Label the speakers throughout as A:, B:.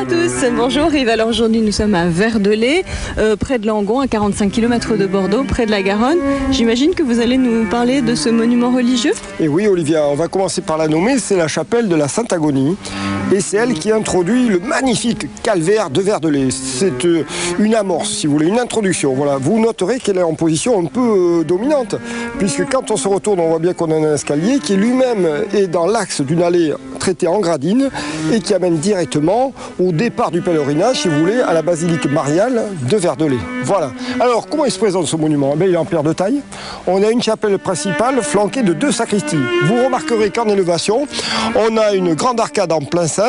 A: à tous, bonjour Yves. Alors aujourd'hui nous sommes à Verdelais, près de Langon, à 45 km de Bordeaux, près de la Garonne. J'imagine que vous allez nous parler de ce monument religieux.
B: Et oui Olivia, on va commencer par la nommer, c'est la chapelle de la Sainte Agonie. Et c'est elle qui introduit le magnifique calvaire de Verdelais. C'est une amorce, si vous voulez, une introduction. Voilà. Vous noterez qu'elle est en position un peu dominante, puisque quand on se retourne, on voit bien qu'on a un escalier qui lui-même est dans l'axe d'une allée traitée en gradine et qui amène directement au départ du pèlerinage, si vous voulez, à la basilique mariale de Verdelais. Voilà. Alors, comment il se présente ce monument? Il est en pierre de taille. On a une chapelle principale flanquée de 2 sacristies. Vous remarquerez qu'en élévation, on a une grande arcade en plein cintre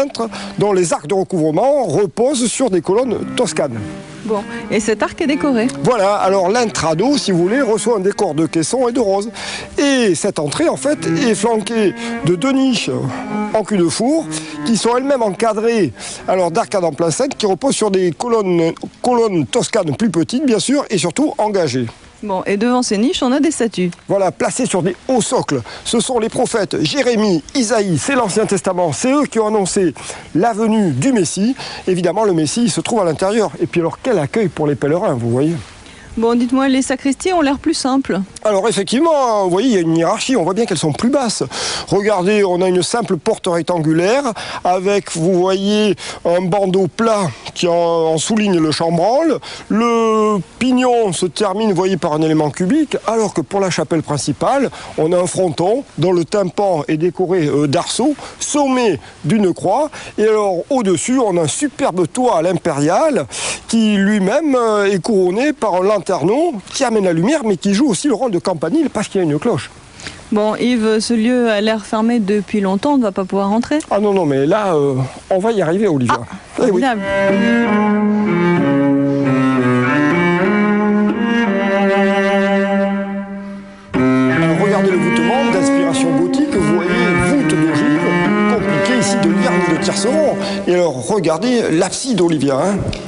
B: dont les arcs de recouvrement reposent sur des colonnes toscanes.
A: Bon, et cet arc est décoré.
B: Voilà, alors l'intrado, si vous voulez, reçoit un décor de caissons et de roses. Et cette entrée, en fait, est flanquée de 2 niches en cul de four, qui sont elles-mêmes encadrées d'arcades en plein cintre, qui reposent sur des colonnes toscanes plus petites, bien sûr, et surtout engagées.
A: Bon, et devant ces niches, on a des statues.
B: Voilà, placées sur des hauts socles. Ce sont les prophètes Jérémie, Isaïe, c'est l'Ancien Testament. C'est eux qui ont annoncé la venue du Messie. Évidemment, le Messie se trouve à l'intérieur. Et puis alors, quel accueil pour les pèlerins, vous voyez.
A: Bon, dites-moi, les sacristies ont l'air plus simples. Alors
B: effectivement, vous voyez, il y a une hiérarchie, on voit bien qu'elles sont plus basses. Regardez, on a une simple porte rectangulaire avec, vous voyez, un bandeau plat qui en souligne le chambranle. Le pignon se termine, vous voyez, par un élément cubique, alors que pour la chapelle principale, on a un fronton dont le tympan est décoré d'arceaux, sommé d'une croix. Et alors, au-dessus, on a un superbe toit à l'impériale qui lui-même est couronné par un lanterneau qui amène la lumière, mais qui joue aussi le rôle de campanile parce qu'il y a une cloche.
A: Bon, Yves, ce lieu a l'air fermé depuis longtemps, on ne va pas pouvoir rentrer.
B: Ah non, mais là, on va y arriver, Olivia.
A: Ah, formidable.
B: Alors, regardez le voûtement d'inspiration gothique, vous voyez, voûte d'ogive, compliqué ici de lire ni de tierceron. Et alors, regardez l'abside, Olivia.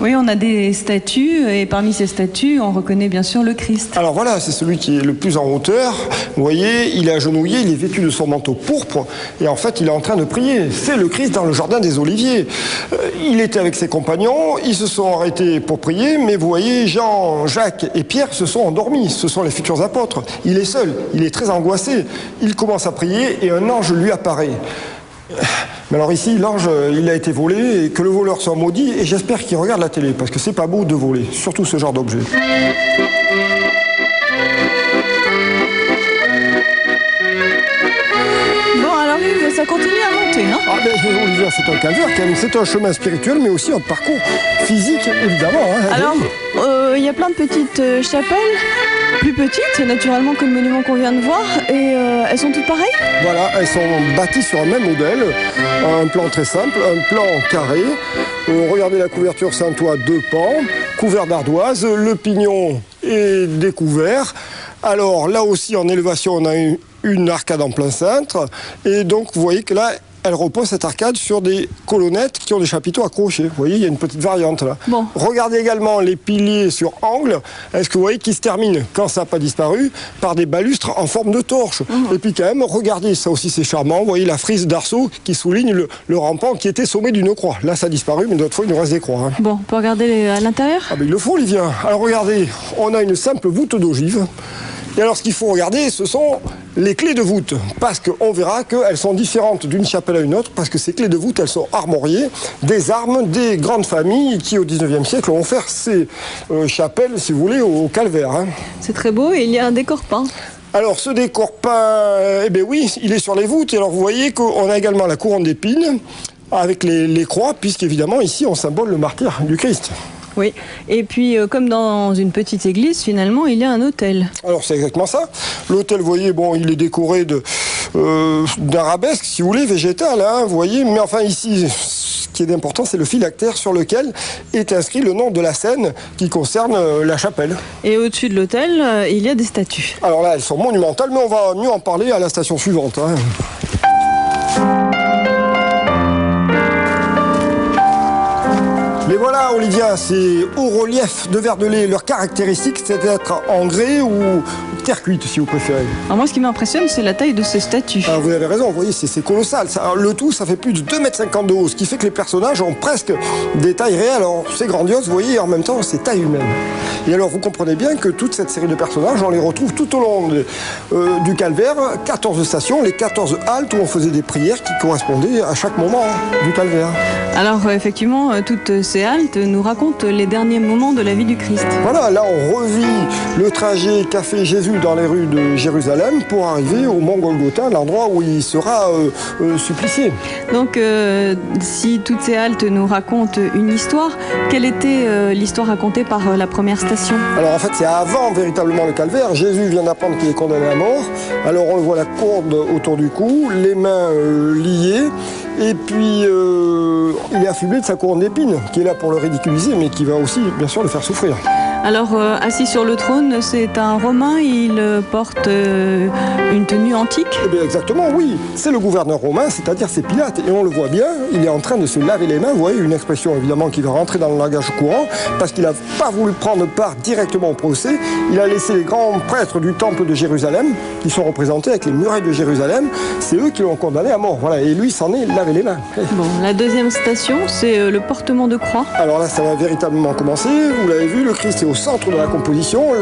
A: Oui, on a des statues, et parmi ces statues, on reconnaît bien sûr le Christ.
B: Alors voilà, c'est celui qui est le plus en hauteur. Vous voyez, il est agenouillé, il est vêtu de son manteau pourpre, et en fait, il est en train de prier. C'est le Christ dans le jardin des Oliviers. Il était avec ses compagnons, ils se sont arrêtés pour prier, mais vous voyez, Jean, Jacques et Pierre se sont endormis. Ce sont les futurs apôtres. Il est seul, il est très angoissé. Il commence à prier, et un ange lui apparaît. Mais alors ici, l'ange, il a été volé, et que le voleur soit maudit, et j'espère qu'il regarde la télé, parce que c'est pas beau de voler, surtout ce genre d'objet.
A: Bon, alors Yves, ça continue à monter, hein?
B: Ah ben Olivia, c'est un calvaire, c'est un chemin spirituel, mais aussi un parcours physique, évidemment.
A: Alors, il y a plein de petites chapelles, plus petites, naturellement, que le monument qu'on vient de voir, et elles sont toutes pareilles?
B: Voilà, elles sont bâties sur un même modèle, un plan très simple, un plan carré. Regardez la couverture, c'est un toit 2 pans, couvert d'ardoise, le pignon est découvert. Alors là aussi, en élévation, on a une arcade en plein cintre, et donc vous voyez que là, elle repose, cette arcade, sur des colonnettes qui ont des chapiteaux accrochés. Vous voyez, il y a une petite variante là.
A: Bon.
B: Regardez également les piliers sur angle. Est-ce que vous voyez qu'ils se terminent, quand ça n'a pas disparu, par des balustres en forme de torche. Et puis quand même, regardez, ça aussi c'est charmant. Vous voyez la frise d'arceaux qui souligne le rampant qui était sommé d'une croix. Là, ça a disparu, mais d'autres fois, il nous reste des croix.
A: Bon, on peut regarder à l'intérieur?
B: Ah ben il le faut, Olivia. Alors regardez, on a une simple voûte d'ogive. Et alors, ce qu'il faut regarder, ce sont les clés de voûte, parce qu'on verra qu'elles sont différentes d'une chapelle à une autre, parce que ces clés de voûte, elles sont armoriées des armes des grandes familles qui, au 19e siècle, ont offert ces chapelles, si vous voulez, au calvaire.
A: C'est très beau, et il y a un décor peint.
B: Alors, ce décor peint, eh bien oui, il est sur les voûtes. Et alors, vous voyez qu'on a également la couronne d'épines, avec les croix, puisqu'évidemment, ici, on symbole le martyre du Christ.
A: Oui, et puis comme dans une petite église, finalement, il y a un autel.
B: Alors c'est exactement ça. L'autel, vous voyez, bon, il est décoré d'arabesques, si vous voulez, végétales, vous voyez. Mais enfin ici, ce qui est important, c'est le phylactère sur lequel est inscrit le nom de la scène qui concerne la chapelle.
A: Et au-dessus de l'autel, il y a des statues.
B: Alors là, elles sont monumentales, mais on va mieux en parler à la station suivante. Mais voilà, Olivia, ces hauts reliefs de Verdelais, leur caractéristique, c'est d'être en grès ou terre cuite si vous préférez.
A: Alors moi, ce qui m'impressionne, c'est la taille de ces statues.
B: Ah, vous avez raison, vous voyez, c'est colossal. Le tout, ça fait plus de 2,50 m de haut, ce qui fait que les personnages ont presque des tailles réelles. Alors c'est grandiose, vous voyez, et en même temps, c'est taille humaine. Et alors vous comprenez bien que toute cette série de personnages, on les retrouve tout au long du calvaire, 14 stations, les 14 haltes où on faisait des prières qui correspondaient à chaque moment du calvaire.
A: Alors effectivement, toutes ces haltes nous racontent les derniers moments de la vie du Christ.
B: Voilà, là on revit le trajet qu'a fait Jésus dans les rues de Jérusalem pour arriver au mont Golgotha, l'endroit où il sera supplicié.
A: Donc si toutes ces haltes nous racontent une histoire, quelle était l'histoire racontée par la première station?
B: Alors en fait c'est avant véritablement le calvaire. Jésus vient d'apprendre qu'il est condamné à mort. Alors on le voit la corde autour du cou, les mains liées. Et puis, il est affublé de sa couronne d'épines, qui est là pour le ridiculiser, mais qui va aussi, bien sûr, le faire souffrir.
A: Alors, assis sur le trône, c'est un Romain, il porte une tenue antique?
B: Eh bien, exactement, oui. C'est le gouverneur romain, c'est-à-dire c'est Pilate. Et on le voit bien, il est en train de se laver les mains. Vous voyez, une expression, évidemment, qui va rentrer dans le langage courant, parce qu'il n'a pas voulu prendre part directement au procès. Il a laissé les grands prêtres du temple de Jérusalem, qui sont représentés avec les murailles de Jérusalem. C'est eux qui l'ont condamné à mort. Voilà. Et lui s'en est lavé les mains.
A: Bon, la deuxième station, c'est le portement de croix.
B: Alors là, ça va véritablement commencer. Vous l'avez vu, le Christ est au centre de la composition.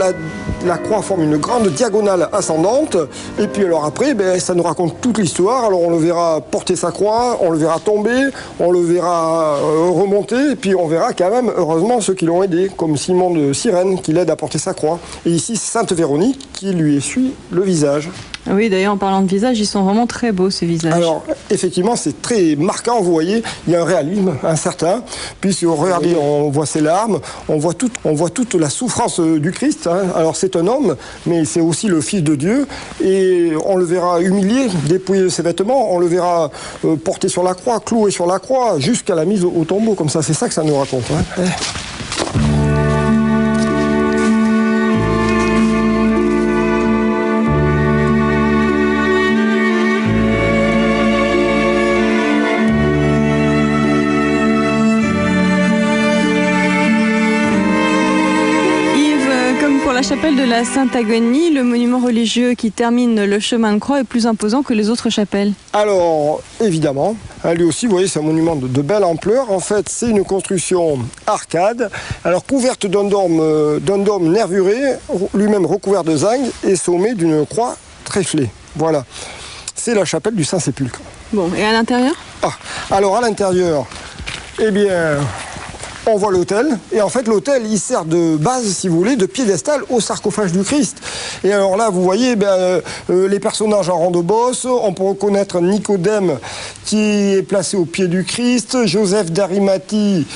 B: La croix forme une grande diagonale ascendante. Et puis alors après, ça nous raconte toute l'histoire. Alors on le verra porter sa croix, on le verra tomber, on le verra remonter. Et puis on verra quand même, heureusement, ceux qui l'ont aidé, comme Simon de Cyrène, qui l'aide à porter sa croix. Et ici, Sainte Véronique, qui lui essuie le visage.
A: Oui, d'ailleurs, en parlant de visage, ils sont vraiment très beaux, ces visages.
B: Alors, effectivement, c'est très marquant, vous voyez, il y a un réalisme, un certain, puisque, regardez, on voit ses larmes, on voit toute la souffrance du Christ. Hein. Alors, c'est un homme, mais c'est aussi le Fils de Dieu, et on le verra humilié, dépouillé de ses vêtements, on le verra porté sur la croix, cloué sur la croix, jusqu'à la mise au tombeau, comme ça, c'est ça que ça nous raconte. Hein.
A: Chapelle de la Sainte-Agonie, le monument religieux qui termine le chemin de croix est plus imposant que les autres chapelles?
B: Alors, évidemment, lui aussi, vous voyez, c'est un monument de belle ampleur. En fait, c'est une construction arcade, alors couverte d'un dôme nervuré, lui-même recouvert de zinc et sommé d'une croix tréflée. Voilà, c'est la chapelle du Saint-Sépulcre.
A: Bon, et à l'intérieur?
B: Alors, à l'intérieur, eh bien... on voit l'autel, et en fait l'autel il sert de base, si vous voulez, de piédestal au sarcophage du Christ. Et alors là, vous voyez les personnages en rang de bosse. On peut reconnaître Nicodème qui est placé au pied du Christ, Joseph d'Arimathie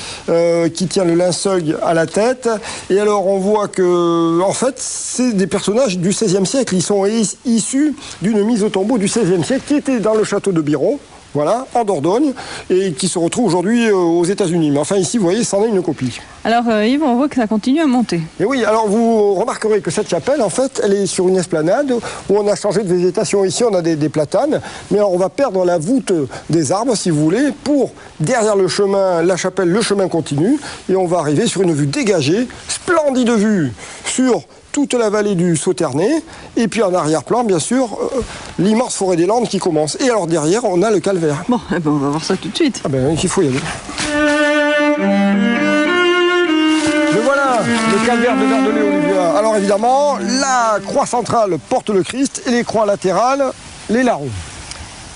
B: qui tient le linceul à la tête. Et alors on voit que, en fait, c'est des personnages du XVIe siècle. Ils sont issus d'une mise au tombeau du XVIe siècle qui était dans le château de Biron. Voilà, en Dordogne, et qui se retrouve aujourd'hui aux États-Unis. Mais enfin, ici, vous voyez, c'en est une copie.
A: Alors, Yves, on voit que ça continue à monter.
B: Et oui, alors vous remarquerez que cette chapelle, en fait, elle est sur une esplanade où on a changé de végétation. Ici, on a des platanes, mais alors on va perdre la voûte des arbres, si vous voulez, pour, derrière le chemin, la chapelle, le chemin continue, et on va arriver sur une vue dégagée, splendide vue sur toute la vallée du Sauternay, et puis en arrière-plan, bien sûr, l'immense forêt des Landes qui commence. Et alors derrière, on a le calvaire.
A: Bon, on va voir ça tout de suite.
B: Ah ben, il faut y aller. Le voilà, le calvaire de Verdelais, Olivia. Alors évidemment, la croix centrale porte le Christ, et les croix latérales, les larrons.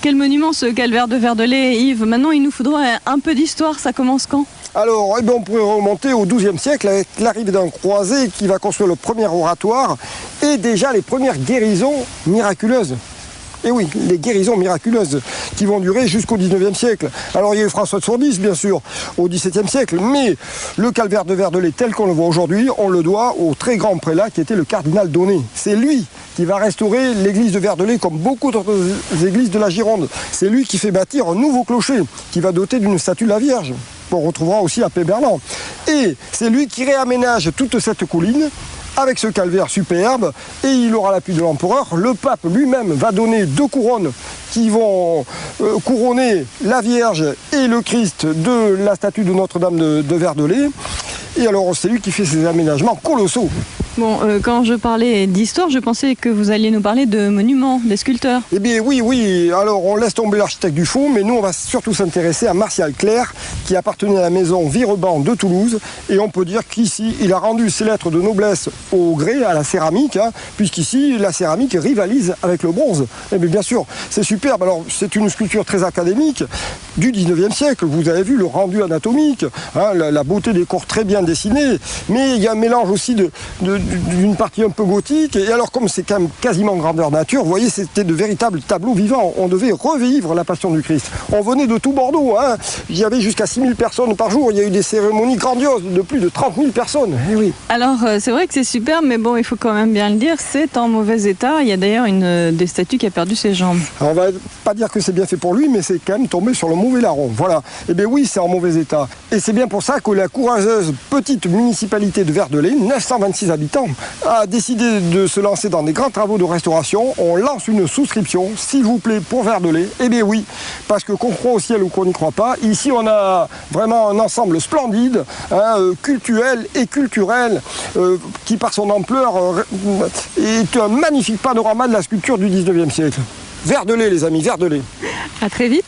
A: Quel monument ce calvaire de Verdelais, Yves. Maintenant, il nous faudra un peu d'histoire. Ça commence quand?
B: Alors, on pourrait remonter au XIIe siècle avec l'arrivée d'un croisé qui va construire le premier oratoire et déjà les premières guérisons miraculeuses. Et oui, les guérisons miraculeuses qui vont durer jusqu'au XIXe siècle. Alors il y a eu François de Sourdis, bien sûr, au XVIIe siècle, mais le calvaire de Verdelais tel qu'on le voit aujourd'hui, on le doit au très grand prélat qui était le cardinal Donnet. C'est lui qui va restaurer l'église de Verdelais comme beaucoup d'autres églises de la Gironde. C'est lui qui fait bâtir un nouveau clocher qui va doter d'une statue de la Vierge. On retrouvera aussi à Péberlan. Et c'est lui qui réaménage toute cette colline avec ce calvaire superbe, et il aura l'appui de l'empereur. Le pape lui-même va donner 2 couronnes qui vont couronner la Vierge et le Christ de la statue de Notre-Dame de Verdelais. Et alors c'est lui qui fait ces aménagements colossaux.
A: Bon, quand je parlais d'histoire, je pensais que vous alliez nous parler de monuments, des sculpteurs.
B: Eh bien oui. Alors on laisse tomber l'architecte Dufault, mais nous on va surtout s'intéresser à Martial Clerc, qui appartenait à la maison Vireban de Toulouse. Et on peut dire qu'ici, il a rendu ses lettres de noblesse au grès, à la céramique, puisqu'ici, la céramique rivalise avec le bronze. Eh bien sûr, c'est superbe. Alors c'est une sculpture très académique du 19e siècle. Vous avez vu le rendu anatomique, la beauté des corps très bien dessinés. Mais il y a un mélange aussi d'une partie un peu gothique. Et alors comme c'est quand même quasiment grandeur nature, vous voyez, c'était de véritables tableaux vivants. On devait revivre la Passion du Christ. On venait de tout Bordeaux. Il y avait jusqu'à 6000 personnes par jour. Il y a eu des cérémonies grandioses de plus de 30 000 personnes. Eh oui.
A: Alors c'est vrai que c'est super, mais bon, il faut quand même bien le dire, c'est en mauvais état. Il y a d'ailleurs une des statues qui a perdu ses jambes.
B: Alors, on va pas dire que c'est bien fait pour lui, mais c'est quand même tombé sur le mauvais larron. Voilà. Eh bien oui, c'est en mauvais état. Et c'est bien pour ça que la courageuse petite municipalité de Verdelais, 926 habitants, a décidé de se lancer dans des grands travaux de restauration. On lance une souscription, s'il vous plaît, pour Verdelais. Eh bien oui, parce que qu'on croit au ciel ou qu'on n'y croit pas, ici on a vraiment un ensemble splendide, culturel et culturel, qui par son ampleur est un magnifique panorama de la sculpture du 19e siècle. Verdelais les amis, Verdelais.
A: À très vite.